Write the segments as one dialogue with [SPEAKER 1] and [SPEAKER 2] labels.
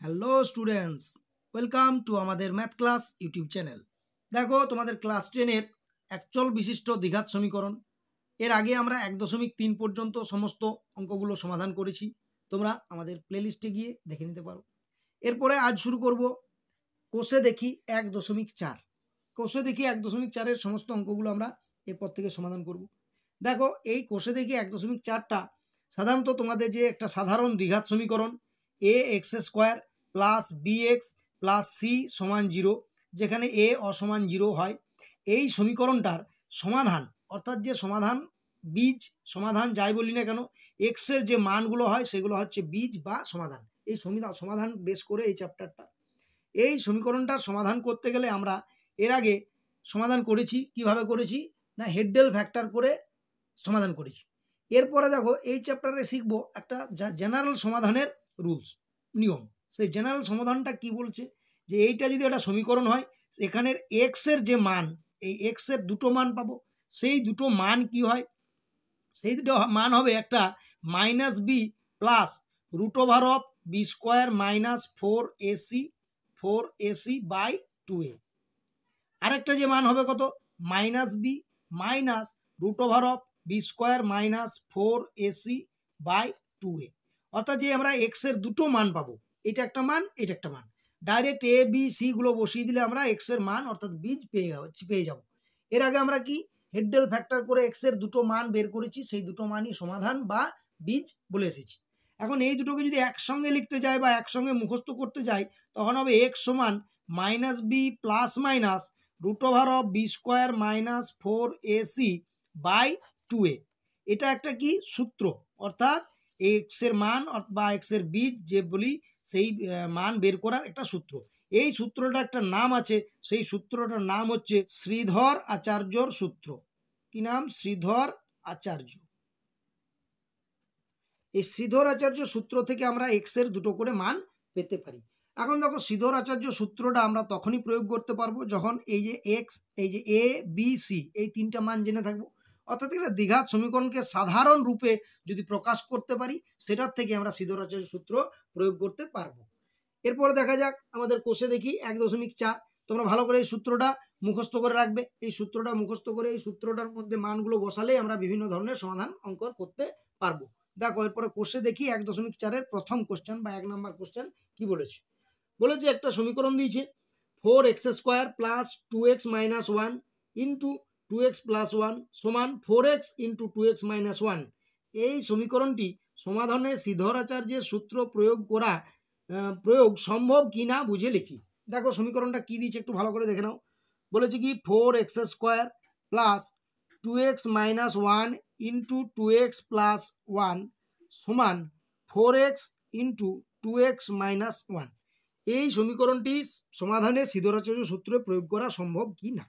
[SPEAKER 1] Hello students, welcome to আমাদের math class YouTube channel. দেখো, তোমাদের ক্লাস 10-এর একচল বিশিষ্ট দ্বিঘাত সমীকরণ এর আগে আমরা 1.3 পর্যন্ত সমস্ত অঙ্কগুলো সমাধান করেছি। তোমরা আমাদের প্লেলিস্টে গিয়ে দেখে নিতে পারো। এরপরে আজ শুরু করব কোষে দেখি 1.4। কোষে দেখি 1.4-এর সমস্ত অঙ্কগুলো আমরা এরপর থেকে সমাধান করব। দেখো, এই কোষে দেখি 1.4টা সাধারণত তোমাদের যে একটা সাধারণ দ্বিঘাত সমীকরণ a x square plus b x plus c সমান 0, যেখানে এ অসমান 0 হয়, এই সমীকরণটার সমাধান অর্থাৎ যে সমাধান বীজ সমাধান যাই বলি না কেন, এক্সের যে মানগুলো হয় সেগুলো হচ্ছে বীজ বা সমাধান। এই সমাধান বেস করে এই চ্যাপ্টারটা। এই সমীকরণটার সমাধান করতে গেলে আমরা এর আগে সমাধান করেছি। কিভাবে করেছি না, হেডডেল ফ্যাক্টর করে সমাধান করেছি। এরপরে দেখো, এই চ্যাপ্টারে শিখবো একটা জেনারেল সমাধানের রুলস, নিয়ম। সেই জেনারেল সমাধানটা কি বলছে, যে এইটা যদি একটা সমীকরণ হয়, এখানের এক্সের যে মান, এই এক্সের দুটো মান পাবো। সেই দুটো মান কি হয়, সেই দুটো মান হবে একটা minus b plus root over of b square minus 4ac by 2a। আরেকটা যে মান হবে কত, minus b minus root over of b square minus 4ac by 2a। অর্থাৎ যে আমরা এক্সের দুটো মান পাবো, এটা একটা মান, এটা একটা মান। ডাইরেক্ট এ বি সি গুলো বসিয়ে দিলে আমরা এক্সের মান অর্থাৎ বীজ পেয়ে যাব। এর আগে আমরা কি হেডডেল ফ্যাক্টর করে এক্সের দুটো মান বের করেছি, সেই দুটো মানই সমাধান বা বীজ বলে এসেছি। এখন এই দুটোকে যদি একসঙ্গে লিখতে যাই বা একসঙ্গে মুখস্থ করতে যাই, তখন হবে এক্স সমান minus b plus minus root over of b square minus 4ac by 2a। এটা একটা কি সূত্র, অর্থাৎ এক্সের মান বা এক্সের বীজ যে বলি সেই মান বের করার একটা সূত্র। এই সূত্রটা একটা নাম আছে, সেই সূত্রটার নাম হচ্ছে শ্রীধর আচার্যর সূত্র। কি নাম? শ্রীধর আচার্য। এই শ্রীধর আচার্য সূত্র থেকে আমরা এক্সের দুটো করে মান পেতে পারি। এখন দেখো, শ্রীধর আচার্য সূত্রটা আমরা তখনই প্রয়োগ করতে পারবো যখন এই যে এক্স, এই যে এ বি সি, এই তিনটা মান জেনে থাকবো। অর্থাৎ এটা দ্বিঘাত সমীকরণকে সাধারণ রূপে যদি প্রকাশ করতে পারি, সেটার থেকে আমরা শ্রীধর আচার্য সূত্র প্রয়োগ করতে পারবো। এরপরে দেখা যাক আমাদের কোষে দেখি 1.4। তোমরা ভালো করে এই সূত্রটা মুখস্থ করে রাখবে। এই সূত্রটা মুখস্থ করে এই সূত্রটার মধ্যে মানগুলো বসালেই আমরা বিভিন্ন ধরনের সমাধান অঙ্ক করতে পারবো। দেখো, এরপরে কোষে দেখি 1.4-এর প্রথম কোশ্চেন বা 1 নম্বর কোশ্চেন কি বলেছে। বলেছে একটা সমীকরণ দিয়েছে 4x square plus 2x minus 1 into 2x plus 1 সমান 4x ইন্টু 2x মাইনাস 1। এই সমীকরণটি সমাধানে শ্রীধর আচার্যের সূত্র প্রয়োগ সম্ভব কি না বুঝে লিখি। দেখো সমীকরণটা কি দিয়েছে একটু ভালো করে দেখে নাও। বলেছে কি 4x square plus 2x minus 1 into 2x plus 1 সমান 4x ইন্টু 2x মাইনাস 1। এই সমীকরণটি সমাধানে শ্রীধর আচার্য সূত্র প্রয়োগ করা সম্ভব কি না।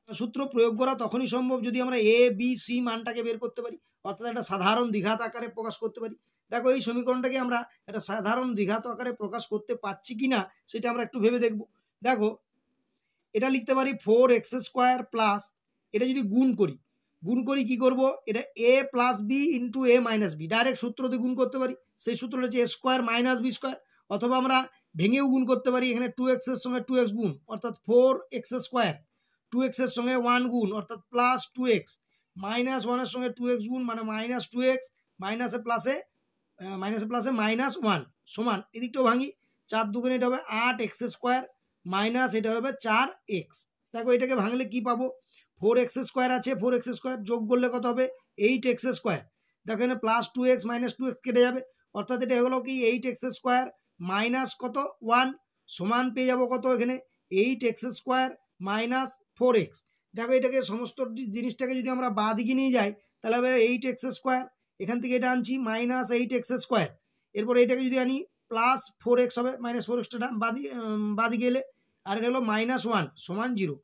[SPEAKER 1] সূত্র প্রয়োগ করা তখনই সম্ভব যদি আমরা এ বি সি মানটাকে বের করতে পারি, অর্থাৎ একটা সাধারণ দ্বিঘাত আকারে প্রকাশ করতে পারি। দেখো, এই সমীকরণটাকে আমরা একটা সাধারণ দ্বিঘাত আকারে প্রকাশ করতে পারছি কি না সেটা আমরা একটু ভেবে দেখব। দেখো, এটা লিখতে পারি 4x স্কোয়ার প্লাস, এটা যদি গুণ করি কি করব, এটা এ প্লাস বি ইন্টু এ মাইনাস বি, ডাইরেক্ট সূত্র দিয়ে গুণ করতে পারি। সেই সূত্রটা হচ্ছে এ স্কোয়ার মাইনাস বি স্কোয়ার। অথবা আমরা ভেঙেও গুণ করতে পারি, এখানে 2x এর সঙ্গে 2x গুণ অর্থাৎ 4x স্কোয়ার, 2x এর সঙ্গে 1 গুণ অর্থাৎ প্লাস 2x, মাইনাস 1 এর সঙ্গে 2x গুণ মানে মাইনাস 2x, মাইনাসে প্লাসে মাইনাস 1 সমান, এদিকটাও ভাঙি, 4 দুগুণে এটা হবে 8x স্কোয়ার মাইনাস এটা হবে 4x। দেখো, এটাকে ভাঙলে কি পাবো, 4x স্কোয়ার আছে, 4x স্কোয়ার যোগ করলে কত হবে 8x স্কোয়ার। দেখো, এখানে প্লাস 2x মাইনাস 2x কেটে যাবে, অর্থাৎ এটা হলো কি 8x স্কোয়ার মাইনাস কত 1 সমান পেয়ে যাবো কত, এখানে 8x স্কোয়ার মাইনাস 4x। দেখো, এটাকে সমস্ত জিনিসটাকে যদি আমরা বাঁ দিকে নিয়ে যাই তাহলে হবে 8x স্কোয়ার, এখান থেকে এটা আনছি মাইনাস 8x স্কোয়ার, এরপর এটাকে যদি আনি প্লাস 4x হবে, মাইনাস 4xটা বাঁ দিকে এলে, আর এটা হলো মাইনাস 1 সমান 0।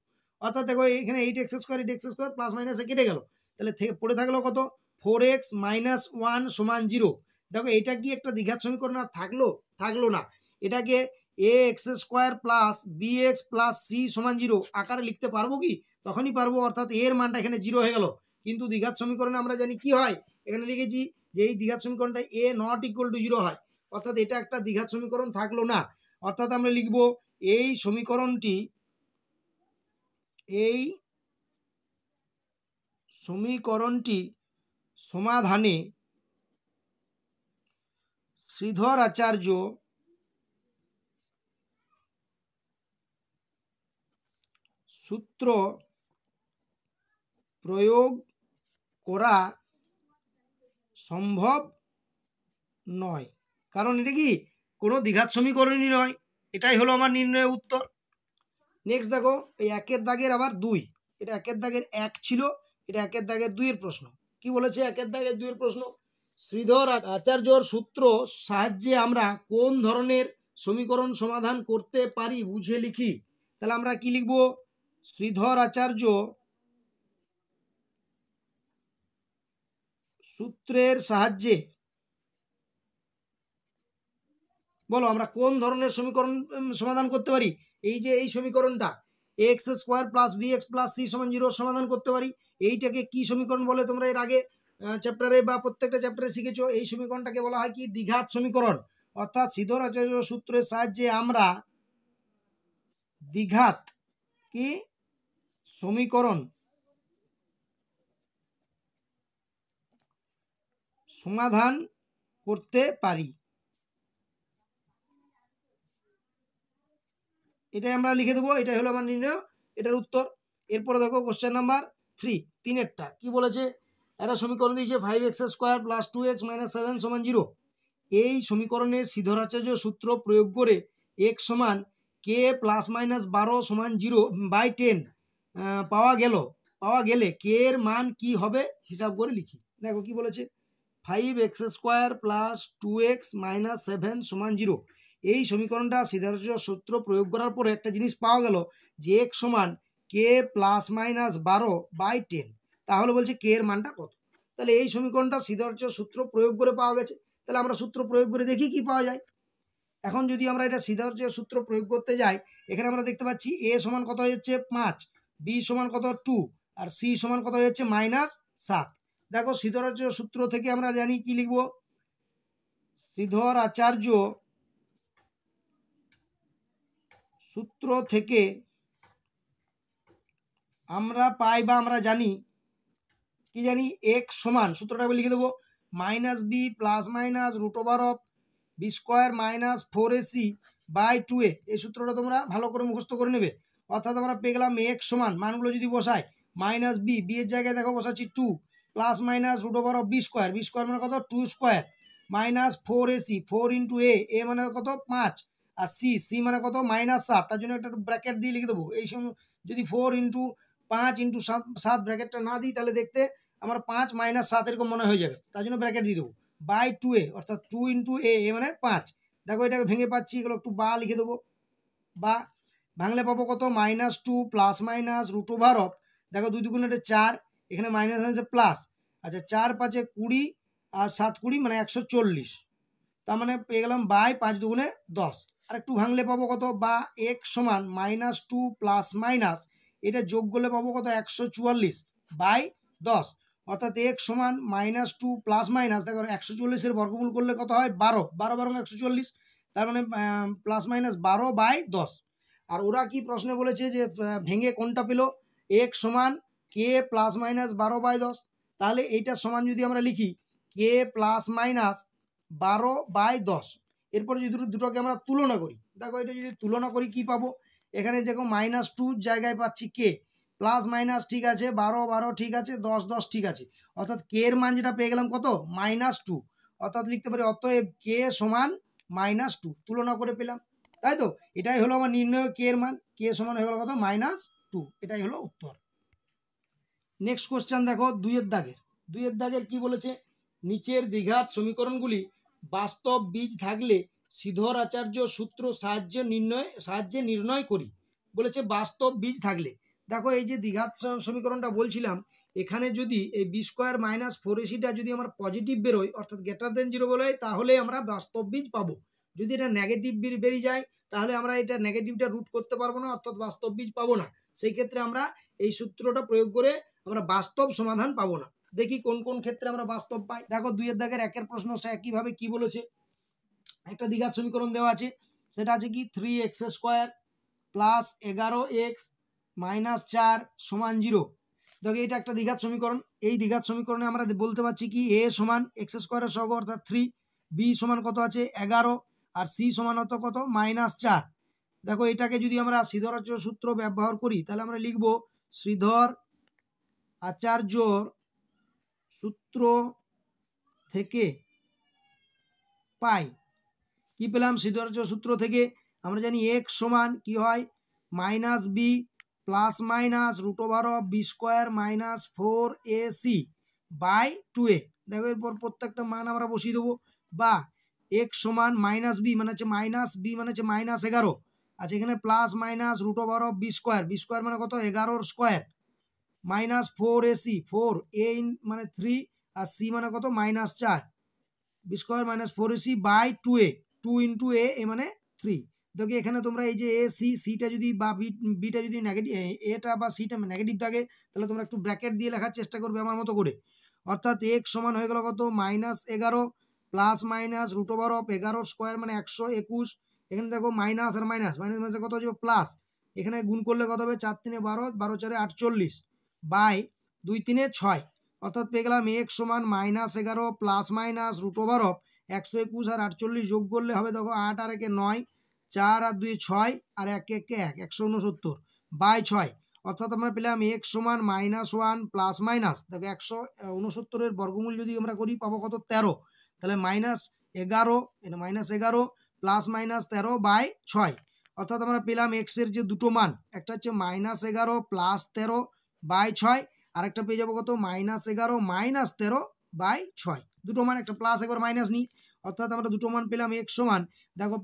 [SPEAKER 1] অর্থাৎ দেখো, এখানে 8x স্কোয়ার প্লাস মাইনাসে কেটে গেল, তাহলে পড়ে থাকলো কত 4x মাইনাস 1 সমান 0। দেখো, এটা কি একটা দ্বিঘাত সমীকরণ আর থাকলো না। এটাকে a x square plus b x plus c সমান 0 আকারে লিখতে পারবো কি? তখনই পারবো, অর্থাৎ এর মানটা এখানে 0 হয়ে গেল। কিন্তু দ্বিঘাত সমীকরণে আমরা জানি কি হয়, এখানে লিখেছি যে এই দ্বিঘাত সমীকরণটা এ নট ইকুয়াল টু 0 হয়, অর্থাৎ এটা একটা দ্বিঘাত সমীকরণ থাকলো না। অর্থাৎ আমরা লিখব এই সমীকরণটি সমাধানে শ্রীধর আচার্য সূত্র প্রয়োগ করা সম্ভব নয়। কারণ এটা কি কোনো দ্বিঘাত সমীকরণই নয়। এটাই হলো আমার নির্ণয়ের উত্তর। নেক্সট দেখো, এই 1 দাগের আবার 2, এটা 1 দাগের 1 ছিল, এটা 1 দাগের 2 এর প্রশ্ন। কি বলেছে 1 দাগের 2 এর প্রশ্ন? শ্রীধর আচার্যর সূত্র সাহায্যে আমরা কোন ধরনের সমীকরণ সমাধান করতে পারি বুঝে লিখি। তাহলে আমরা কি লিখব? শ্রীধর আচার্য সূত্রের সাহায্যে বলো আমরা কোন ধরনের সমীকরণ সমাধান করতে পারি। এই যে এই সমীকরণটা x square plus b x plus c সমান 0 সমাধান করতে পারি। এইটাকে কি সমীকরণ বলে তোমরা এর আগে চ্যাপ্টারে বা প্রত্যেকটা চ্যাপ্টারে শিখেছো। এই সমীকরণটাকে বলা হয় কি দ্বিঘাত সমীকরণ। অর্থাৎ শ্রীধর আচার্য সূত্রের সাহায্যে আমরা দ্বিঘাত কি সমীকরণ সমাধান করতে পারি। এটাই আমরা লিখে দেবো, এটাই হলো আমার নির্ণয়, এটার উত্তর। এরপরে দেখো কোশ্চেন নাম্বার 3, 3-এরটা কি বলেছে? একটা সমীকরণ দিয়েছে 5x² + 2x - 7 = 0। এই সমীকরণের শ্রীধর আচার্য সূত্র প্রয়োগ করে x সমান k ± 12 = 0/10 পাওয়া গেলে k এর মান কি হবে হিসাব করে লিখি। দেখো কি বলেছে, 5x² + 2x - 7 = 0। এই সমীকরণটা শ্রীধর আচার্য সূত্র প্রয়োগ করার পরে একটা জিনিস পাওয়া গেল যে x সমান k ± 12/10। তাহলে বলছে k এর মানটা কত। তাহলে এই সমীকরণটা শ্রীধর আচার্য সূত্র প্রয়োগ করে পাওয়া গেছে। তাহলে আমরা সূত্র প্রয়োগ করে দেখি কি পাওয়া যায়। এখন যদি আমরা এটা শ্রীধর আচার্য সূত্র প্রয়োগ করতে যাই, এখানে আমরা দেখতে পাচ্ছি a সমান কত হচ্ছে 5, b সমান কত 2, আর c সমান কত হচ্ছে -7। দেখো শ্রীধর আচার্য সূত্র থেকে আমরা জানি কি লিখব? শ্রীধর আচার্য সূত্র থেকে আমরা পাই বা আমরা জানি কি জানি x সমান, সূত্রটা লিখে দেবো, -b ± √b² - 4ac/2a। এই সূত্রটা তোমরা ভালো করে মুখস্থ করে নেবে। অর্থাৎ আমরা পেয়ে গেলাম x সমান, মানগুলো যদি বসাই, -b এর জায়গায় দেখো বসাচ্ছি 2 ± √b², মানে কত 2² -4ac 4 × a মানে কত 5, আর c মানে কত -7। তার জন্য একটা ব্র্যাকেট দিয়ে লিখে দেবো। এই সময় যদি 4 × 5 × 7 ব্র্যাকেটটা না দিই তাহলে দেখতে আমার 5 - 7 এরকম মনে হয়ে যাবে। তার জন্য ব্র্যাকেট দিয়ে দেবো /2a, অর্থাৎ 2 × a মানে 5। দেখো এটাকে ভেঙে পাচ্ছি, এগুলো একটু বা লিখে দেবো। বা ভাঙলে পাবো কত -2 ± √, দেখো 2 2 এটা 4, এখানে মাইনাস আছে প্লাস, আচ্ছা 4 5 20 আর 7 20 মানে 140। তার মানে পেয়ে গেলাম বাই 5 2 10। আর একটু ভাঙলে পাবো কত, বা x সমান -2 ± এটা যোগ করলে পাবো কত 144/10। অর্থাৎ x সমান -2 ± দেখো 140-এর বর্গমূল করলে কত হয় 12, 12 বারং 140, তার মানে +-12/10। আর ওরা কি প্রশ্নে বলেছে যে ভেঙে কোনটা পেলো, x সমান k ± 12/10। তাহলে এইটার সমান যদি আমরা লিখি k ± 12/10, এরপরে যদি দুটোকে আমরা তুলনা করি, দেখো এটা যদি তুলনা করি কি পাবো, এখানে দেখো -2 জায়গায় পাচ্ছি k, প্লাস মাইনাস ঠিক আছে, 12 12 ঠিক আছে, 10 10 ঠিক আছে, অর্থাৎ k এর মান যেটা পেয়ে গেলাম কত -2। অর্থাৎ লিখতে পারি অতএব k সমান -2, তুলনা করে পেলাম। তাই তো, এটাই হলো আমার নির্ণয় k এর মান, k সমান হয়ে গেল কত -2। এটাই হলো উত্তর। নেক্সট কোশ্চেন দেখো 2 এর দাগের কি বলেছে, নিচের দ্বিঘাত সমীকরণগুলি বাস্তব বীজ থাকলে শ্রীধর আচার্য সূত্র সাহায্যে নির্ণয় করি। বলেছে বাস্তব বীজ থাকলে। দেখো এই যে দ্বিঘাত সমীকরণটা বলছিলাম, এখানে যদি এই b² - 4ac যদি আমার পজিটিভ বেরোয়, অর্থাৎ > 0 বেরোয়, তাহলে আমরা বাস্তব বীজ পাবো। যদি এটা নেগেটিভ বেরিয়ে যায় তাহলে আমরা এটা নেগেটিভটা রুট করতে পারবো না, অর্থাৎ বাস্তব বীজ পাবো না। সেই ক্ষেত্রে আমরা এই সূত্রটা প্রয়োগ করে আমরা বাস্তব সমাধান পাবো না। দেখি কোন কোন ক্ষেত্রে আমরা বাস্তব পাই। দেখো 2 এর দাগের 1 এর প্রশ্ন সে একইভাবে কি বলেছে, একটা দ্বিঘাত সমীকরণ দেওয়া আছে, সেটা আছে কি 3x² প্লাস 11x মাইনাস 4 সমান 0। দেখো এটা একটা দ্বিঘাত সমীকরণ। এই দ্বিঘাত সমীকরণে আমরা বলতে পারছি কি a সমান x² এর সহগ অর্থাৎ 3, b সমান কত আছে 11 আর c সমান হতো কত -4। দেখো এটাকে যদি আমরা শ্রীধর আচার্য সূত্র ব্যবহার করি তাহলে আমরা লিখব শ্রীধর আচার্যর সূত্র থেকে পাই কি পেলাম, শ্রীধর আচার্য সূত্র থেকে আমরা জানি x সমান কি হয় -b plus minus √b² - 4ac by 2a। দেখো এরপর প্রত্যেকটা মান আমরা বসিয়ে দেবো। বা x সমান -b মানে হচ্ছে -b মানে হচ্ছে -11, আচ্ছা এখানে প্লাস মাইনাস √b² মানে কত 11 স্কোয়ার -4ac 4a মানে 3 আর c মানে কত -4 b² - 4ac by 2a 2 × a মানে 3। দেখো এখানে তোমরা এই যে এ সিটা যদি বা বিটা যদি নেগেটিভ, এটা বা সিটা নেগেটিভ থাকে তাহলে তোমরা একটু ব্র্যাকেট দিয়ে লেখার চেষ্টা করবে আমার মতো করে। অর্থাৎ x সমান হয়ে গেল কত -11 প্লাস মাইনাস √11² মানে 121। এখানে দেখো মাইনাস আর মাইনাস মাইনাস কত হবে প্লাস, এখানে গুণ করলে কত হবে 4 × 3 = 12 12 × 4 = 48 বাই 2 × 3 = 6। অর্থাৎ পেয়ে গেলাম x সমান -11 প্লাস মাইনাস √121 আর 48 যোগ করলে হবে দেখো 8 আর 1 9 4 আর 2 6 আর 1 1 1 169 বাই 6। অর্থাৎ আমরা পেলাম x সমান -1 প্লাস মাইনাস দেখো 169 এর বর্গমূল যদি আমরা করি পাবো কত 13, তাহলে -11 এটা -11 প্লাস মাইনাস 13 বাই 6। অর্থাৎ আমরা পেলাম x এর যে দুটো মান, একটা হচ্ছে -11 প্লাস 13 বাই 6, আরেকটা পেয়ে যাবো কত -11 মাইনাস 13 বাই 6। দুটো মান একটা প্লাস একবার মাইনাস নিই, অর্থাৎ আমরা দুটো মান পেলাম x সমান দেখো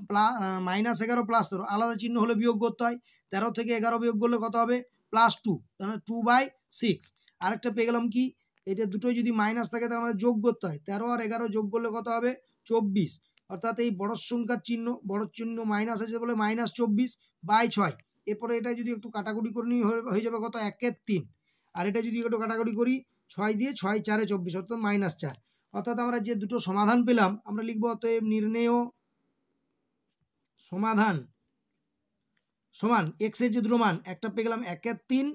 [SPEAKER 1] -11 প্লাস 13 আলাদা চিহ্ন হলে বিয়োগ করতে হয়, 13 থেকে 11 বিয়োগ করলে কত হবে +2 তাহলে 2/6। আরেকটা পেয়ে গেলাম কি এটা দুটোই যদি মাইনাস থাকে তাহলে আমাদের যোগ করতে হয়, 13 আর 11 যোগ করলে কত হবে 24। অর্থাৎ এই বড় সংখ্যার চিহ্ন বড় চিহ্ন মাইনাস আছে বলে -24/6। এরপরে এটা যদি একটু কাটাকুটি করে নিই হয়ে যাবে কত 1 এর 3, আর এটা যদি একটু কাটাকুটি করি 6 দিয়ে 6 4 এ 24 অর্থাৎ -4। অর্থাৎ আমরা যে দুটো সমাধান পেলাম আমরা লিখবো অতএব নির্ণেয় সমাধান সমান x এর যে দুটো মান একটা পেয়ে গেলাম 1 এর 3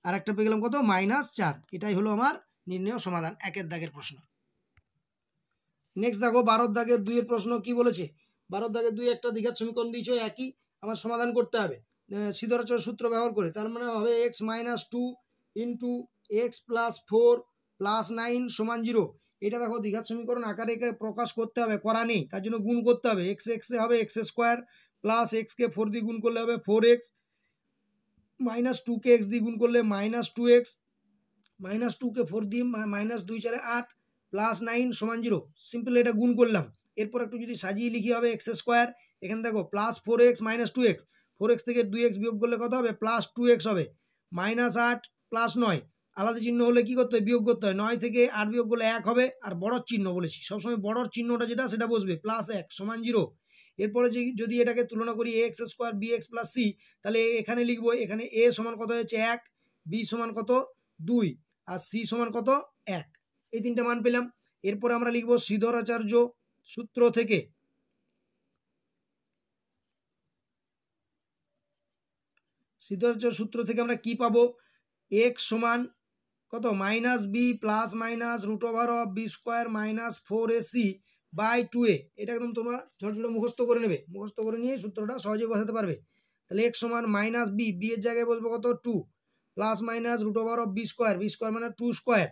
[SPEAKER 1] আর একটা পেয়ে গেলাম কত -4। এটাই হলো আমার নির্ণেয় সমাধান 1 এর দাগের প্রশ্ন। নেক্সট দেখো 12 দাগের 2 এর প্রশ্ন কি বলেছে। 12 দাগের 2 একটা দ্বিঘাত সমীকরণ দিয়েছে একই, আমার সমাধান করতে হবে শ্রীধর আচার্য সূত্র ব্যবহার করে। তার মানে হবে x - 2 * x + 4 + 9 = 0। এটা দেখো দ্বিঘাত সমীকরণ আকারে একে প্রকাশ করতে হবে, করা নেই তার জন্য গুণ করতে হবে। x এ হবে x² প্লাস x কে 4 দিয়ে গুণ করলে হবে 4x -2 কে x দিয়ে গুণ করলে -2x -2 কে 4 দিয়ে -2 × 4 = 8 প্লাস 9 = 0। সিম্পল এটা গুণ করলাম। এরপর একটু যদি সাজিয়ে লিখি হবে x², এখানে দেখো প্লাস 4x -2x 4x থেকে 2x বিয়োগ করলে কত হবে +2x হবে, -8 প্লাস 9 আলাদা চিহ্ন হলে কি করতে হয় বিয়োগ করতে হয়, 9 থেকে 8 বিয়োগ করলে 1 হবে, আর বড় চিহ্ন বলেছি সবসময় বড় চিহ্নটা যেটা সেটা বসবে +1 = 0। এরপরে যদি এটাকে তুলনা করি ax² bx + c তাহলে এখানে লিখবো এখানে a সমান কত হয়েছে 1, b সমান কত 2 আর c সমান কত 1, এই তিনটা মান পেলাম। এরপরে আমরা লিখব শ্রীধর আচার্য সূত্র থেকে আমরা কি পাবো, x সমান কত -b plus minus √b² - 4ac by 2a। এটা একদম তোমরা ঝটঝটে মুখস্থ করে নেবে, মুখস্থ করে নিয়ে সূত্রটা সহজে বসাতে পারবে। তাহলে x সমান -b, b এর জায়গায় বলবো কত 2 প্লাস মাইনাস √b² মানে 2²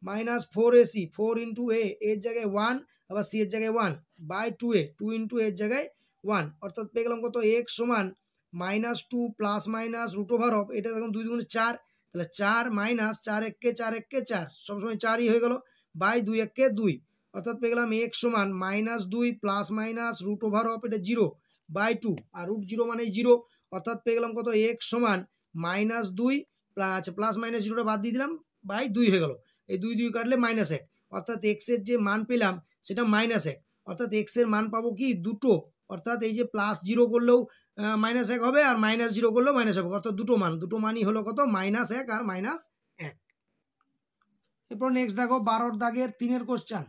[SPEAKER 1] -4ac 4 × a এর জায়গায় 1 আবার c এর জায়গায় 1 বাই 2a 2 × a এর জায়গায় 1। অর্থাৎ পেয়ে গেলাম কত x সমান -2 প্লাস মাইনাস √, এটা দেখুন 2 × 4 তাহলে 4 - 4 1 কে 4 1 কে 4 সবসময় 4ই হয়ে গেল বাই 2 1 কে 2। অর্থাৎ পেয়ে গেলাম x সমান -2 প্লাস মাইনাস √, এটা 0 বাই 2 আর √0 মানে 0। অর্থাৎ পেয়ে গেলাম কত x সমান -2 প্লাস মাইনাস 0টা বাদ দিয়ে দিলাম বাই 2 হয়ে গেল, এই 2 2 কাটলে -1। অর্থাৎ x এর যে মান পেলাম সেটা -1, অর্থাৎ x এর মান পাবো কি দুটো, অর্থাৎ এই যে +0 করলেও -1 হবে আর -0 করলেও মাইনাস হবে, অর্থাৎ দুটো মানই হলো কত -1 আর -1। এরপর নেক্সট দেখো 12 দাগের 3 এর কোশ্চেন।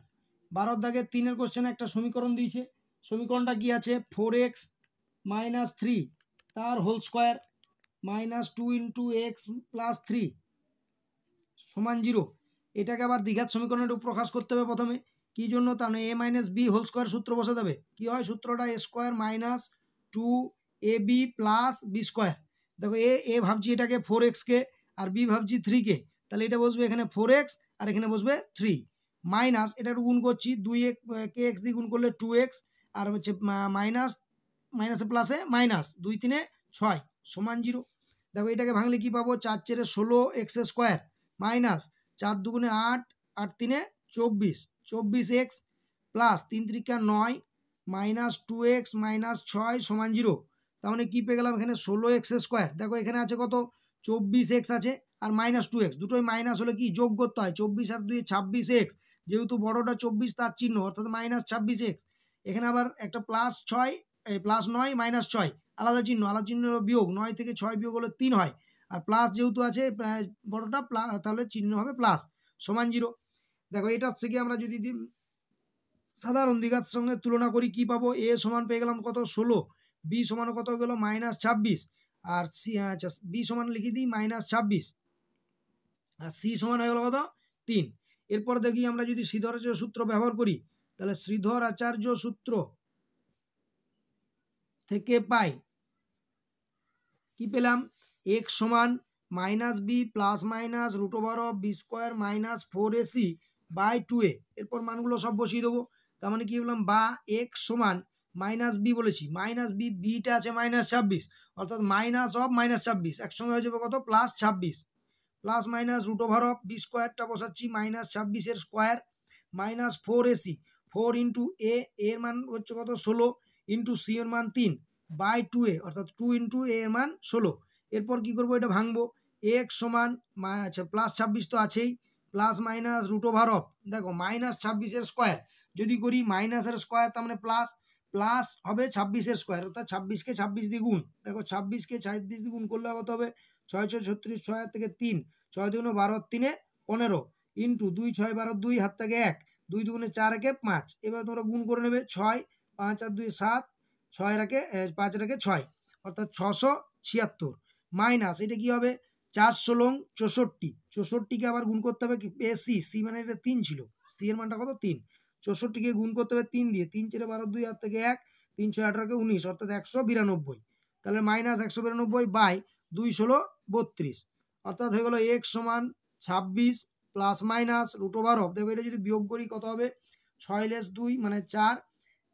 [SPEAKER 1] 12 দাগের 3 এর কোশ্চেনে একটা সমীকরণ দিয়েছে, সমীকরণটা কি আছে 4x মাইনাস 3 তার whole square minus 2 into x plus 3 সমান 0। এটাকে আবার দ্বিঘাত সমীকরণে প্রকাশ করতে হবে প্রথমে। কি জন্য? তার মানে a minus b whole square সূত্র বসাতে হবে। কি হয় সূত্রটা? A square minus 2ab plus b square. দেখো এ ভাবছি এটাকে 4x-কে আর বি ভাবছি 3-কে, তাহলে এটা বসবে এখানে 4x আর এখানে বসবে 3 মাইনাস এটা একটু গুণ করছি 2কে এক্স দিয়ে গুণ করলে 2x আর হচ্ছে মাইনাস মাইনাসে প্লাসে মাইনাস 2 3 6 সমান 0। দেখো এটাকে ভাঙলে কি পাবো? 4 4 16 x square minus 4 2 8 8 3 24 24x plus 3 3 9 minus 2x minus 6 সমান 0। তার মানে কি পেয়ে গেলাম? এখানে 16x স্কোয়ার। দেখো এখানে আছে কত? 24x আছে আর মাইনাস 2x, দুটোই মাইনাস হলে কি যোগ করতে হয়? 24 আর 2 26x, যেহেতু বড়টা 24 তার চিহ্ন অর্থাৎ মাইনাস 26x। এখানে আবার একটা প্লাস 6 প্লাস 9 মাইনাস 6 আলাদা চিহ্ন, আলাদা চিহ্ন বিয়োগ, 9 থেকে 6 বিয়োগ হলে 3 হয় আর প্লাস যেহেতু আছে বড়টা তাহলে চিহ্ন হবে প্লাস সমান 0। দেখো এটার থেকে আমরা যদি সাধারণ দ্বিঘাত সঙ্গে তুলনা করি কি পাবো? এ সমান পেয়ে গেলাম কত? 16, বি সমান কত গেল? মাইনাস 26 আর সি, আচ্ছা বি সমান লিখে দিই মাইনাস 26 আর সি সমান হয়ে গেল কত? 3। এরপর দেখি আমরা যদি শ্রীধর আচার্য সূত্র ব্যবহার করি তাহলে শ্রীধর আচার্য সূত্র থেকে পাই কি পেলাম? এক্স সমান minus b plus minus root over of b square minus 4ac by 2a। এরপর মানগুলো সব বসিয়ে দেবো। তার মানে কি বললাম? বা এক্স সমান মাইনাস বি বলেছি, মাইনাস বি, বিটা আছে মাইনাস 26 অর্থাৎ মাইনাস অফ মাইনাস 26 একসঙ্গে হয়ে যাবে কত? Plus 26 plus minus root over of b স্কোয়ারটা বসাচ্ছি মাইনাস 26-এর স্কোয়ার মাইনাস 4ac 4 ইন্টু এর মান হচ্ছে কত? 16 ইন্টু সি এর মান 3 বাই 2a অর্থাৎ 2 ইন্টু এর মান 16। এরপর কি করবো? এটা ভাঙবো। এক্স সমান আচ্ছা প্লাস 26 তো আছেই plus minus root over of, দেখো মাইনাস 26-এর স্কোয়ার যদি করি মাইনাসের স্কোয়ার তার মানে প্লাস, প্লাস হবে 26-এর স্কোয়ার অর্থাৎ 26-কে 26 দিয়ে গুণ। দেখো 26-কে 26 দিয়ে গুণ করলে কত হবে? 6 6 36 6 থেকে 3 6 2 12 3 15 ইন্টু 2 6 12 2 হাত থেকে 1 2 2 4 একে 5। এবার তোমরা গুণ করে নেবে 6 5 আর 2 7 6 রাখে 5 রাখে 6 অর্থাৎ 676 মাইনাস এটা কি হবে? 4 16 64 64কে আবার গুণ করতে হবে সি, সি মানে এটা 3 ছিল, সি এর মানটা কত? 3। 64কে গুণ করতে হবে 3 দিয়ে, 3 4 12 2 হাত থেকে 1 3 6 18 19 অর্থাৎ 192। তাহলে মাইনাস 192 বাই 2 16 32 অর্থাৎ হয়ে গেল এক্স সমান 26 plus minus root over of, দেখো এটা যদি বিয়োগ করি কত হবে? 6 লেস 2 মানে 4।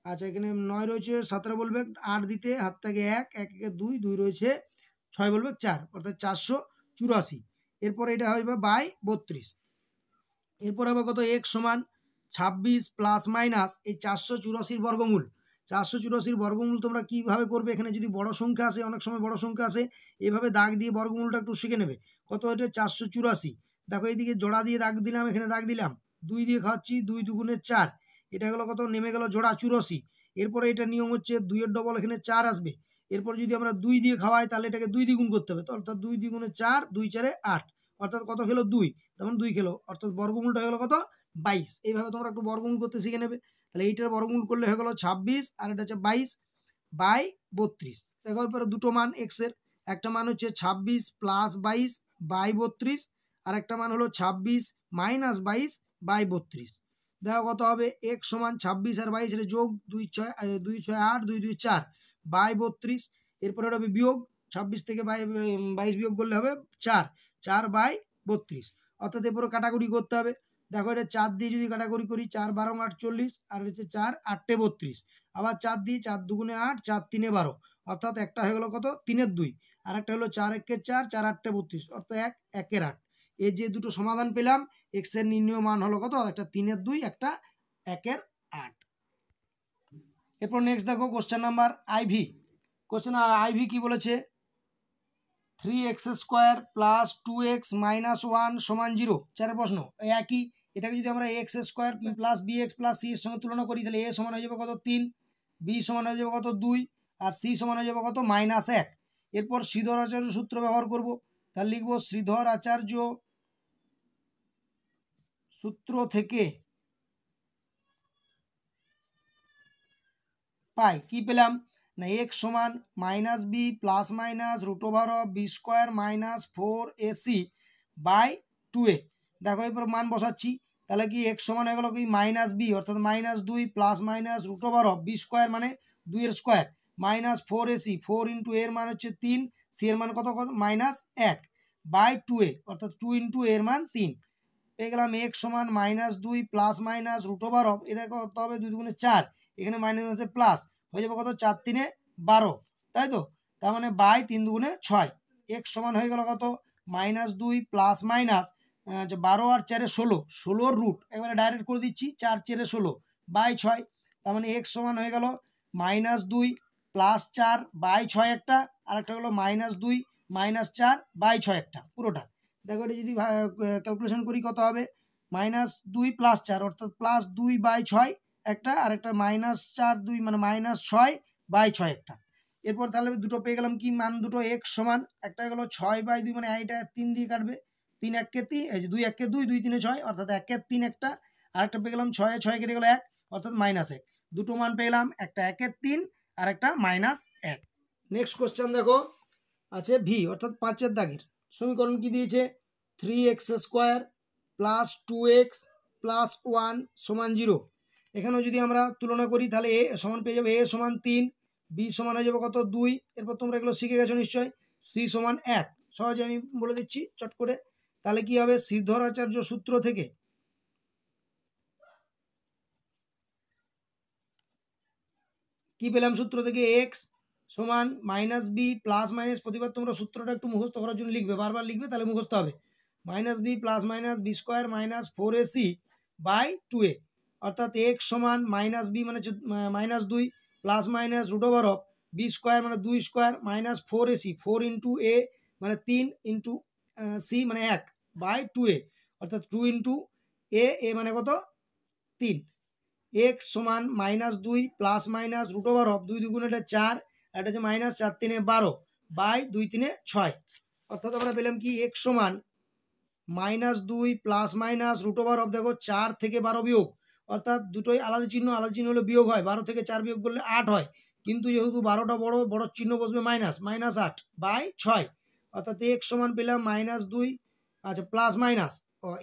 [SPEAKER 1] আচ্ছা এখানে 9 রয়েছে 17 বলবে 8 দিতে হাত থেকে 1 1 একে 2 2 রয়েছে 6 বলবে 4 অর্থাৎ 484। এরপর এটা হবে বাই 32। এরপর হবে কত? এক্স সমান 26 প্লাস মাইনাস এই 484 বর্গমূল। 484 বর্গমূল তোমরা কিভাবে করবে? এখানে যদি বড় সংখ্যা আসে, অনেক সময় বড় সংখ্যা আসে, এভাবে দাগ দিয়ে বর্গমূলটা একটু শিখে নেবে। কত? এটা 484। দেখো এইদিকে জোড়া দিয়ে দাগ দিলাম, এখানে দাগ দিলাম 2 দিয়ে খাওয়াচ্ছি 2 2 4, এটা গেল কত? নেমে গেল জোড়া 84। এরপরে এটা নিয়ম হচ্ছে 2 এর ডবল এখানে 4 আসবে। এরপর যদি আমরা 2 দিয়ে খাওয়াই তাহলে এটাকে 2 দিয়ে গুণ করতে হবে, অর্থাৎ 2 2 4 2 4 8 অর্থাৎ কত খেলো? 2, তেমন 2 খেলো অর্থাৎ বর্গমূলটা হয়ে গেলো কত? 22। এইভাবে তোমরা একটু বর্গমূল করতে শিখে নেবে। তাহলে এইটার বর্গমূল করলে হয়ে গেলো 26 আর এটা হচ্ছে 22 বাই 32। দেখো এরপরে দুটো মান এক্স এর, একটা মান হচ্ছে 26 প্লাস 22 বাই 32 আর একটা মান হলো 26 মাইনাস 22 বাই 32। দেখো কত হবে? এক্স সমান 26 আর 22 এর যোগ 2 6 8 2 2 4 বাই 32। এরপরে হবে বিয়োগ 26 থেকে 22 বিয়োগ করলে হবে 4 4 বাই 32 অর্থাৎ এরপরে কাটাকুটি করতে হবে। দেখো এটা 4 দিয়ে যদি কাটাকুটি করি 4 12 48 আর হচ্ছে 4 8 32 আবার 4 দিয়ে 4 2 8 4 3 12 অর্থাৎ একটা হয়ে গেল কত? 3 এর 2 আর একটা হলো 4 1 4 4 8 32 অর্থাৎ 1 1 এর 8। এই যে দুটো সমাধান পেলাম, এক্স এর নির্ণয় মান হলো কত? একটা 3 এর 2 একটা 1 এর 8। এরপর নেক্সট দেখো question number IV. Question IV কি বলেছে? 3x square plus 2x minus 1 সমান 0। চারের প্রশ্ন একই। এটাকে যদি আমরা x square plus b x plus c এর সঙ্গে তুলনা করি তাহলে এ সমান হয়ে যাবে কত? 3, বি সমান হয়ে যাবে কত? 2 আর সি সমান হয়ে যাবে কত? মাইনাস 1। এরপর শ্রীধর আচার্য সূত্র ব্যবহার করব। তাহলে লিখবো শ্রীধর আচার্য সূত্র থেকে পাই কি পেলাম? না এক্স সমান minus b plus minus root over of b square minus 4ac by 2a। দেখো এরপর মান বসাচ্ছি, তাহলে কি এক্স সমান হয়ে গেল কি মাইনাস বি অর্থাৎ -2 plus minus root over of b square মানে 2 এর স্কোয়ার মাইনাস 4ac 4 ইন্টু এর মান হচ্ছে 3, সি এর মান কত কত -1 বাই 2a অর্থাৎ 2 ইন্টু এর মান 3। পেয়ে গেলাম এক্স সমান -2 plus minus root over of, এটা কত হবে 2 দুগুণে 4, এখানে মাইনাস আছে প্লাস হয়ে যাবে কত 4 3 12, তাই তো, তার মানে বাই 3 দুগুণে 6। এক্স সমান হয়ে গেল কত -2 প্লাস মাইনাস 12 আর 4 16, 16 রুট একবারে ডাইরেক্ট করে দিচ্ছি 4 4 16 বাই 6, তার মানে এক্স সমান হয়ে গেল -2 প্লাস 4 বাই 6 একটা, আর একটা হলো -2 -4 বাই 6 একটা পুরোটা। দেখো এটা যদি ক্যালকুলেশন করি কত হবে -2 প্লাস 4 অর্থাৎ +2 বাই 6 একটা, আর একটা -4 2 মানে -6 বাই 6 একটা। এরপর তাহলে দুটো পেয়ে গেলাম কি মান দুটো এক্স সমান, একটা গেল 6 বাই 2 মানে এইটা 3 দিয়ে কাটবে, 3 1 কে 3 এই যে 2 1 কে 2 2 3 6 অর্থাৎ 1 এর 3 একটা, আর একটা পেয়ে গেলাম 6 6 কেটে গেল 1 অর্থাৎ -1। দুটো মান পেলাম, একটা 1 এর 3 আর একটা -1। নেক্সট কোশ্চেন দেখো আছে ভি অর্থাৎ 5 এর দাগের সমীকরণ কি দিয়েছে 3x² প্লাস 2x প্লাস 1 সমান 0। এখানেও যদি আমরা তুলনা করি তাহলে এ সমান পেয়ে যাবে a সমান 3, b সমান হয়ে যাবে কত 2, এরপর তোমরা এগুলো শিখে গেছো নিশ্চয়ই, c সমান 1 সহজে আমি বলে দিচ্ছি চট করে। তাহলে কি হবে শ্রীধরাচার্য সূত্র থেকে কি পেলাম সূত্র থেকে x সমান -b প্লাস মাইনাস, প্রতিবার তোমরা সূত্রটা একটু মুখস্থ করার জন্য লিখবে, বারবার লিখবে তাহলে মুখস্থ হবে, -b plus minus b square minus 4ac by 2a অর্থাৎ x সমান -b মানে -2 plus minus root over of b square মানে 2 square minus 4ac 4 into a মানে 3 ইন্টু c মানে 1 বাই 2a অর্থাৎ 2 ইন্টু a মানে কত 3। x সমান -2 plus minus root over of 2 দুগুণে এটা 4, আর এটা হচ্ছে -4 3 12 বাই 2 3 6 অর্থাৎ আমরা পেলাম কি x সমান -2 plus minus root over of দেখো 4 থেকে 12 বিয়োগ অর্থাৎ দুটোই আলাদা চিহ্ন হলে বিয়োগ হয়, 12 থেকে 4 বিয়োগ করলে 8 হয়, কিন্তু যেহেতু 12টা বড় চিহ্ন বসবে -8 বাই 6 অর্থাৎ x সমান পেলাম -2 আচ্ছা প্লাস মাইনাস,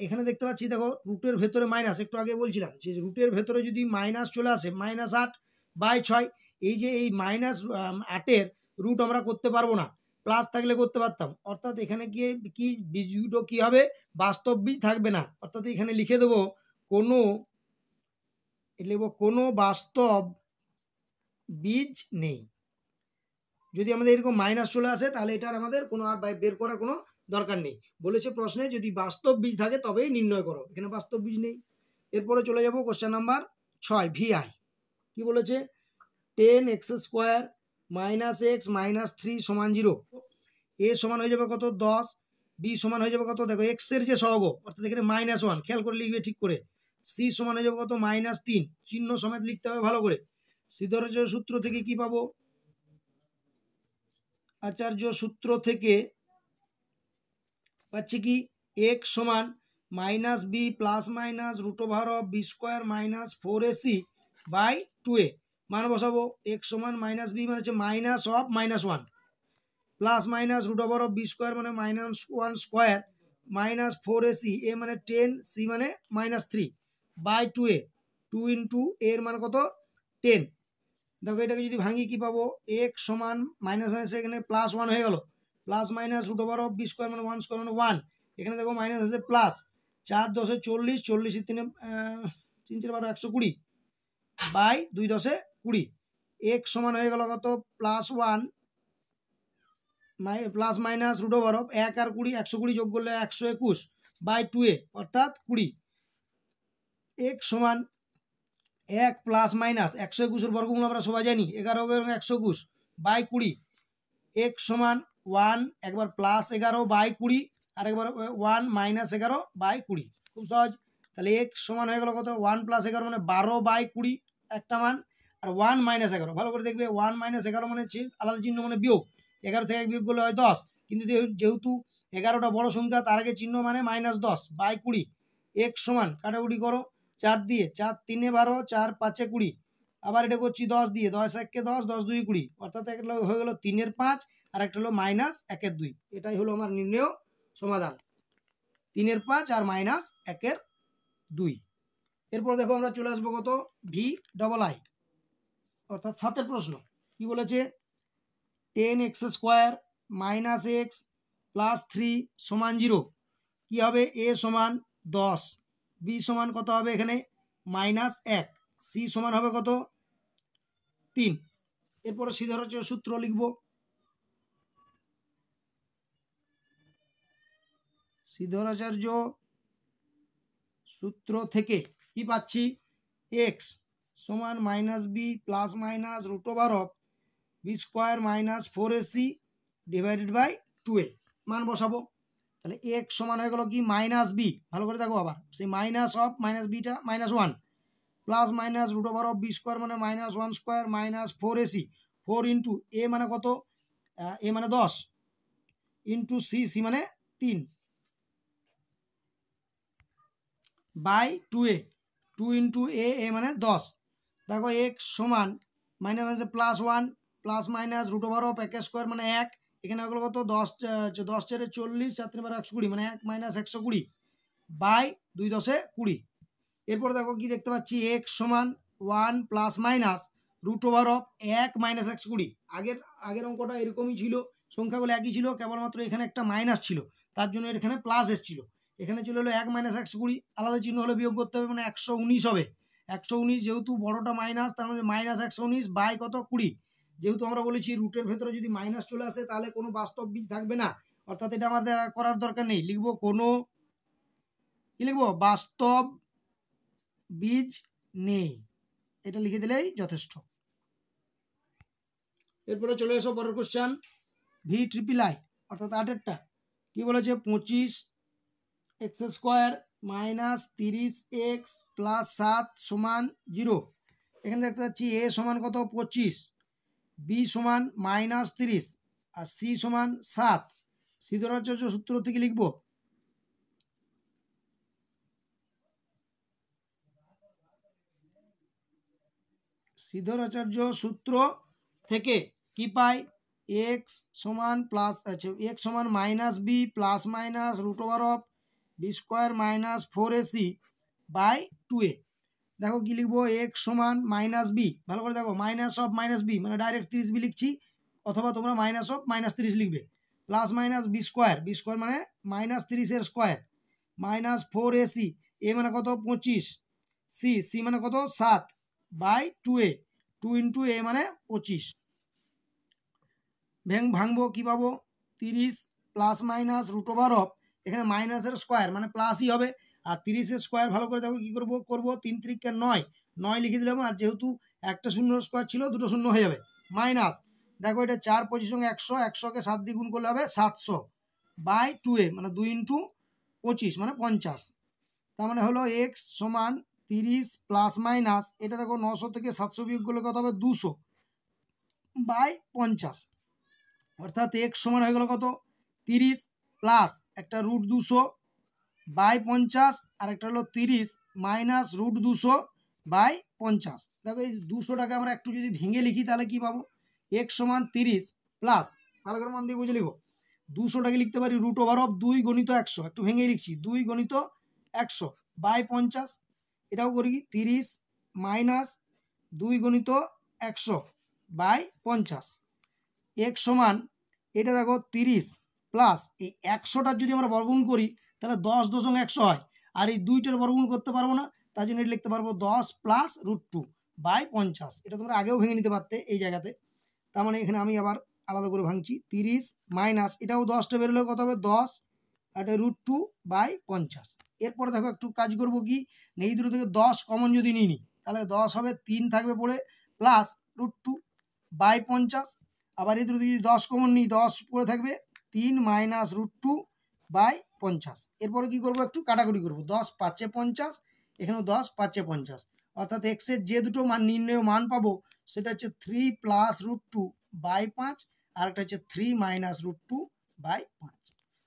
[SPEAKER 1] এখানে দেখতে পাচ্ছি দেখো রুটের ভেতরে মাইনাস, একটু আগে বলছিলাম যে রুটের ভেতরে যদি মাইনাস চলে আসে -8 বাই 6, এই যে এই -8-এর রুট আমরা করতে পারবো না, প্লাস থাকলে করতে পারতাম, অর্থাৎ এখানে গিয়ে কি বীজগুলো কি হবে বাস্তব বীজ থাকবে না, অর্থাৎ এখানে লিখে দেবো কোনো বাস্তব বীজ নেই। যদি আমাদের এরকম মাইনাস চলে আসে তাহলে এটার আমাদের কোনো আর বের করার কোনো দরকার নেই, বলেছে প্রশ্নে যদি বাস্তব বীজ থাকে তবেই নির্ণয় করো, এখানে বাস্তব বীজ নেই। এরপরে চলে যাব কোশ্চেন নাম্বার 6 ভিআই কি বলেছে 10x² - x - 3 সমান 0। এ সমান হয়ে যাবে কত 10, বি সমান হয়ে যাবে কত দেখো এক্স এর যে সহগ অর্থাৎ এখানে -1 খেয়াল করে লিখবে ঠিক করে, সি সমান হয়ে যাবে কত -3 চিহ্ন সমেত লিখতে হবে ভালো করে। শ্রীধরাচার্য সূত্র থেকে কি পাবো আচার্য সূত্র থেকে পাচ্ছি কি x সমান -b plus minus root over of b square minus 4ac by 2a মান বসাবো, x সমান -b মানে হচ্ছে -1 plus minus root over of b square মানে -1 স্কোয়ার মাইনাস 4ac এ মানে 10 c মানে -3 বাই 2a 2 ইন্টু এর মান কত 10। দেখো এটাকে যদি ভাঙি কি পাবো x সমান মাইনাস এখানে +1 হয়ে গেল, plus minus root over of b square মানে 1 স্কোয়ার মানে 1, এখানে দেখো মাইনাস আছে প্লাস 4 10 40 40 3 3 4 12 120 বাই 2 10 20 x সমান হয়ে গেল কত +1 plus minus root over of 1 আর 20 120 যোগ করলে 121 বাই 2a অর্থাৎ 20। x সমান 1 প্লাস মাইনাস 121 এর বর্গমূল আমরা সবাই জানি 11 এবং 121 বাই 20, x সমান 1 একবার প্লাস 11 বাই 20 আর একবার 1 মাইনাস 11 বাই 20, খুব সহজ। তাহলে x সমান হয়ে গেল কত 1 + 11 মানে 12 বাই 20 একটা মান, আর 1 - 11 ভালো করে দেখবে 1 - 11 মানে হচ্ছে আলাদা চিহ্ন মানে বিয়োগ, 11 থেকে 1 বিয়োগ করলে হয় 10, কিন্তু যেহেতু 11টা বড় সংখ্যা তার আগে চিহ্ন মানে -10 বাই 20, x সমান কাটাকুটি করো 4 দিয়ে 4 3 12 4 5 20 আবার এটা করছি 10 দিয়ে, 10 1 10, 10 2 20, অর্থাৎ একটা হয়ে গেল 3 এর 5 আর একটা হলো -1 এর 2। এটাই হলো আমার নির্ণেয় সমাধান, 3 এর 5 আর -1 এর 2। এরপর দেখো আমরা চলে আসবো কত ভি ডবল আই, অর্থাৎ 7 প্রশ্ন। কি বলেছে, 10x square minus x plus 3 সমান 0। কি হবে, এ সমান 10, বি সমান কত হবে এখানে -1, সি সমান হবে কত 3। এরপরে সিদ্ধার্থ সূত্র লিখব, সিদ্ধারাচার্য সূত্র থেকে কি পাচ্ছি, এক্স সমান -বি plus minus root over of b square minus 4ac divided by 2a। মান বসাবো, তাহলে এক্স সমান হয়ে গেল কি -বি, ভালো করে দেখো আবার সেই minus of minus beta -1 plus minus root over of b square মানে -1 স্কোয়ার মাইনাস 4ac, 4 ইন্টু এ মানে কত, এ মানে 10 ইন্টু সি, সি মানে 3 বাই 2a, 2 ইন্টু এ মানে 10। দেখো এক্স সমান মাইনাস মাইনাসে +1 plus minus root over of একে স্কোয়ার মানে 1, এখানে হলো কত 10 10 4 40, 4 3 120 মানে 1 মাইনাস 120 বাই 2 10 20। এরপর দেখো কি দেখতে পাচ্ছি, এক্স সমান 1 plus minus root over of 1 minus 120। আগের অঙ্কটা এরকমই ছিল, সংখ্যাগুলো একই ছিল, কেবলমাত্র এখানে একটা মাইনাস ছিল, তার জন্য এখানে প্লাস এসেছিল। এখানে চলে হলো 1 মাইনাস 120, আলাদা চিহ্ন হলে বিয়োগ করতে হবে, মানে 119 হবে। 119 যেহেতু বড়টা মাইনাস, তার মানে -119 বাই কত 20। যেহেতু আমরা বলেছি রুটের ভেতরে যদি মাইনাস চলে আসে তাহলে কোনো বাস্তব বীজ থাকবে না, অর্থাৎ এটা আমাদের আর করার দরকার নেই, লিখবো কোনো কি লিখবো, বাস্তব বীজ নেই, এটা লিখে দিলেই যথেষ্ট। এরপরে চলে এসো পরের কোশ্চেন, ভি ট্রিপল আই অর্থাৎ 8এরটা। কি বলেছে, 25x square minus 30x plus 7 সমান 0। এখানে দেখতে পাচ্ছি এ সমান কত 25, বি সমান -30 আর সি সমান 7। সিদ্ধারাচার্য সূত্র থেকে লিখব, সিদ্ধারাচার্য সূত্র থেকে কি পাই, এক্স সমান প্লাস এক্স সমান -বি plus minus root over of b square minus 4ac by 2a। দেখো কি লিখবো, এক্স সমান -বি, ভালো করে দেখো মাইনাস অফ -বি মানে ডাইরেক্ট 30b লিখছি, অথবা তোমরা মাইনাস অফ -30 লিখবে, প্লাস মাইনাস বি স্কোয়ার মানে -30 এর স্কোয়ার মাইনাস 4ac, এ মানে কত 25, সি মানে কত 7 বাই 2a, 2 ইন্টু এ মানে 25। ভাঙবো কি পাবো, 30 plus minus root over of, এখানে মাইনাসের স্কোয়ার মানে প্লাসই হবে, আর 30-এর স্কোয়ার ভালো করে দেখো কি করবো 3 3 9 লিখে দিলাম, আর যেহেতু একটা শূন্যর স্কোয়ার ছিল দুটো শূন্য হয়ে যাবে, মাইনাস দেখো এটা 4 25 সঙ্গে 100, 100কে 7 দিয়ে গুণ করলে হবে 700 বাই 2a মানে 2 ইন্টু 25 মানে 50। তার মানে হলো এক্স সমান 30 প্লাস মাইনাস, এটা দেখো 900 থেকে 700 বিয়োগ করলে কত হবে 200 বাই 50, অর্থাৎ এক্স সমান হয়ে গেল কত 30 প্লাস একটা √ 200 বাই 50 আর একটা হলো 30 মাইনাস √ 200 বাই 50। দেখো এই 200টাকে আমরা একটু যদি ভেঙে লিখি তাহলে কি পাবো, এক্স সমান 30 প্লাস, ভালো করে মন দিয়ে বুঝে লিখো, 200টাকে লিখতে পারি √ ওভার অফ 2 গণিত 100, একটু ভেঙে লিখছি 2 গণিত 100 বাই 50, এটাও করি 30 মাইনাস 2 গণিত 100 বাই 50। এক সমান এটা দেখো 30 প্লাস এই 100টার যদি আমরা বর্গমূল করি তাহলে 10 দশমিক 100 হয়, আর এই দুইটার বর্গমূল করতে পারবো না, তার জন্য এটা লিখতে পারবো 10 প্লাস √ 2 বাই 50। এটা তোমরা আগেও ভেঙে নিতে পারতে এই জায়গাতে, তার মানে এখানে আমি আবার আলাদা করে ভাঙছি 30 মাইনাস এটাও 10টা বেরোলে কত হবে 10 আর এটা √ 2 বাই 50। এরপরে দেখো একটু কাজ করব কি, এই দুটো থেকে 10 কমন যদি নিই তাহলে 10 হবে 3 থাকবে পড়ে প্লাস √ 2 বাই 50, আবার এই দুটো যদি 10 কমন নিই 10 পড়ে থাকবে 3 মাইনাস √ 2 বাই 50। এরপরে কি করব, একটু কাটাকুটি করব, 10 5 50, এখানেও 10 5 50, অর্থাৎ এক্স এর যে দুটো মান নির্ণয় মান পাবো সেটা হচ্ছে 3 প্লাস √ 2 বাই 5 আর একটা হচ্ছে 3 মাইনাস √ 2 বাই 5।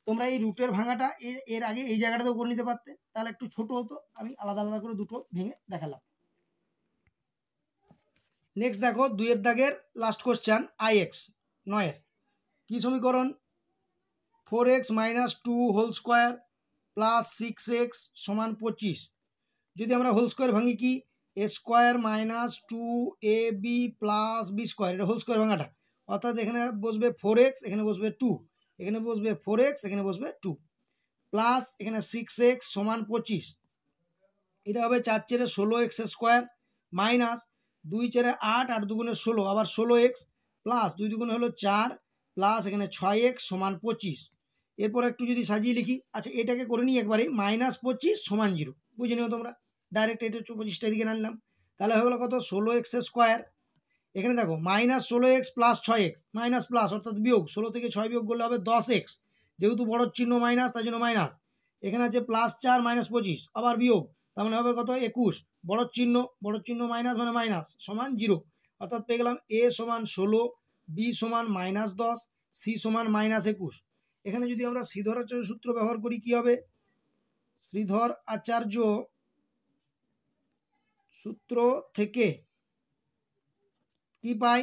[SPEAKER 1] তোমরা এই রুটের ভাঙাটা এর আগে এই জায়গাটাতেও করে নিতে পারতে, তাহলে একটু ছোট হতো, আমি আলাদা আলাদা করে দুটো ভেঙে দেখালাম। নেক্সট দেখো 2 দাগের লাস্ট কোশ্চেন IX 9 কি সমীকরণ 4x - 2 whole square plus 6x সমান 25 যদি আমরা হোল স্কোয়ার ভাঙি কি a square minus 2ab plus b square এটা হোল স্কোয়ার ভাঙাটা অর্থাৎ এখানে বসবে 4x এখানে বসবে 2 এখানে বসবে 4x এখানে বসবে 2 প্লাস এখানে 6x সমান 25 এটা হবে 4 × 16x স্কোয়ার মাইনাস 2 × 8 8 2 × 16 আবার 16x প্লাস 2 2 হলো 4 প্লাস এখানে 6x সমান 25 এরপর একটু যদি সাজিয়ে লিখি আচ্ছা এটাকে করে নিই একবারে -25 সমান 0 বুঝে নিও তোমরা ডাইরেক্ট এটা 25টা দিকে আনলাম তাহলে হয়ে গেল কত 16x স্কোয়ার এখানে দেখো -16x plus 6x minus plus অর্থাৎ বিয়োগ 16 থেকে 6 বিয়োগ করলে হবে 10x যেহেতু বড় চিহ্ন মাইনাস তার জন্য মাইনাস এখানে আছে +4 -25 আবার বিয়োগ তার মানে হবে কত 21 বড় চিহ্ন মাইনাস মানে মাইনাস সমান 0 অর্থাৎ পেয়ে গেলাম a সমান 16 b সমান -10 c সমান -21 এখানে যদি আমরা শ্রীধর আচার্য সূত্র ব্যবহার করি কি হবে শ্রীধর আচার্য সূত্র থেকে কি পাই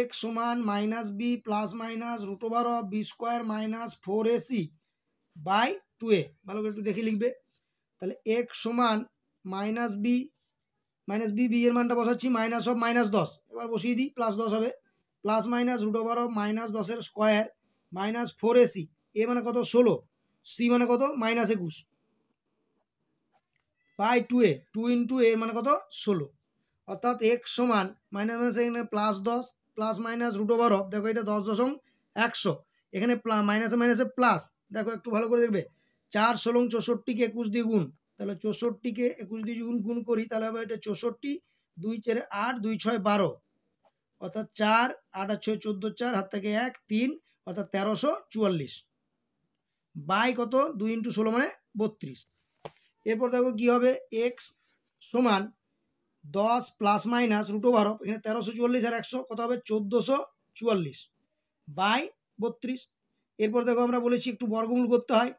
[SPEAKER 1] x সমান -b plus minus √(b² - 4ac by 2a ভালো করে একটু দেখে লিখবে তাহলে x সমান -b b এর মানটা বসাচ্ছি -10 এবার বসিয়ে দিই +10 হবে প্লাস মাইনাস √(-10 এর স্কোয়ার -4ac a মানে কত 16 c মানে কত -21 বাই 2a 2 × a মানে কত 16 অর্থাৎ x সমান মাইনাস এখানে +10 প্লাস মাইনাস √(, দেখো এটা 10.100 এখানে মাইনাসে মাইনাসে প্লাস দেখো একটু ভালো করে দেখবে 4 16 64কে 21 দিয়ে গুণ তাহলে 64কে 21 দিয়ে গুণ করি তাহলে হবে এটা 64 2 4 8 2 6 12 অর্থাৎ 4 8 আর 6 14 4 হাত থেকে 1 3 অর্থাৎ 1344 বাই কত 2 × 16 মানে 32 এরপর দেখো কি হবে x সমান 10 প্লাস মাইনাস √(, এখানে 1344 আর 100 কত হবে 1444 বাই 32 এরপর দেখো আমরা বলেছি একটু বর্গমূল করতে হয়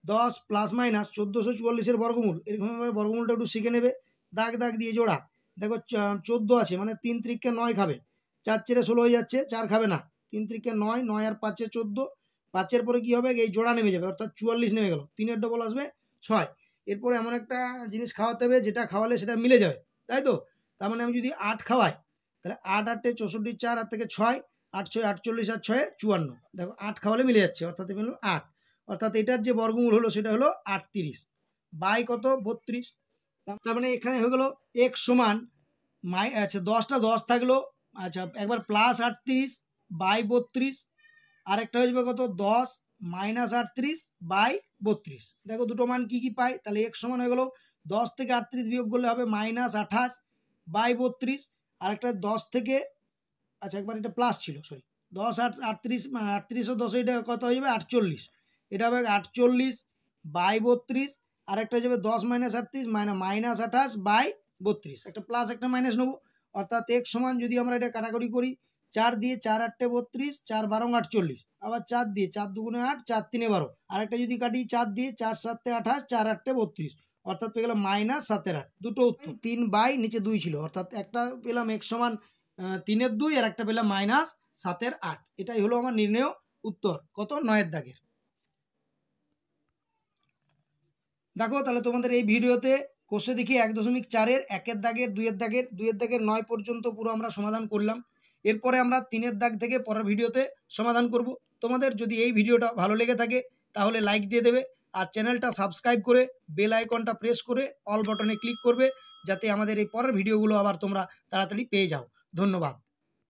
[SPEAKER 1] 10 প্লাস মাইনাস 1444 এর বর্গমূল এরকম বর্গমূলটা একটু শিখে নেবে দাগ দাগ দিয়ে জোড়া দেখো 14 আছে মানে 3 × 3 = 9 খাবে 4 × 16 হয়ে যাচ্ছে 4 খাবে না 3 × 3 = 9 9 আর 5 = 14 5 এর পরে কি হবে এই জোড়া নেমে যাবে অর্থাৎ 44 নেমে গেল 3 এর ডবল আসবে 6 এরপরে এমন একটা জিনিস খাওয়াতে হবে যেটা খাওয়ালে সেটা মিলে যাবে তাই তো তার মানে আমি যদি 8 খাওয়াই তাহলে 8 8 64 4 আর থেকে 6 8 6 48 আর 6 54 দেখো 8 খাওয়ালে মিলে যাচ্ছে অর্থাৎ এখানে 8 অর্থাৎ এটার যে বর্গমূল হলো সেটা হলো 38 বাই কত 32 তার মানে এখানে হয়ে গেল x সমান আচ্ছা 10টা 10 থাকলো আচ্ছা একবার +38 বাই 32 আরেকটা হয়ে যাবে কত 10 -38 বাই 32 দেখো দুটো মান কি কি পাই তাহলে x সমান হয়ে গেল 10 থেকে 38 বিয়োগ করলে হবে -28 বাই 32 আরেকটা 10 থেকে আচ্ছা একবার এটা প্লাস ছিল সরি 10 8 38 38 ও 10 এটা কত হয়ে যাবে 48 এটা হবে 48 বাই 32 আরেকটা হয়ে যাবে 10 - 38 -28 বাই 32 একটা প্লাস একটা মাইনাস নেব অর্থাৎ x সমান যদি আমরা এটা কাটাকুটি করি 4 দিয়ে 4 8 32 4 12 48 আবার 4 দিয়ে 4 2 8 4 3 12 আরেকটা যদি কাটি 4 দিয়ে 4 7 28 4 8 32 অর্থাৎ পেয়ে গেলাম -7 এর 8 দুটো উত্তর 3 বাই নিচে 2 ছিল অর্থাৎ একটা পেলাম x সমান 3 এর 2 আর একটা পেলাম -7 এর 8 এটাই হলো আমার নির্ণেয় উত্তর কত 9 এর দাগের দেখো তাহলে তোমাদের এই ভিডিওতে কোষে দেখি 1.4 এর 1 এর দাগের 2 এর দাগের 2 এর দাগের 9 পর্যন্ত পুরো আমরা সমাধান করলাম এরপরে আমরা 3 এর দাগ থেকে পরের ভিডিওতে সমাধান করব তোমাদের যদি এই ভিডিওটা ভালো লেগে থাকে তাহলে লাইক দিয়ে দেবে আর চ্যানেলটা সাবস্ক্রাইব করে বেল আইকনটা প্রেস করে অল বাটনে ক্লিক করবে যাতে আমাদের এই পরের ভিডিওগুলো আবার তোমরা তাড়াতাড়ি পেয়ে যাও ধন্যবাদ।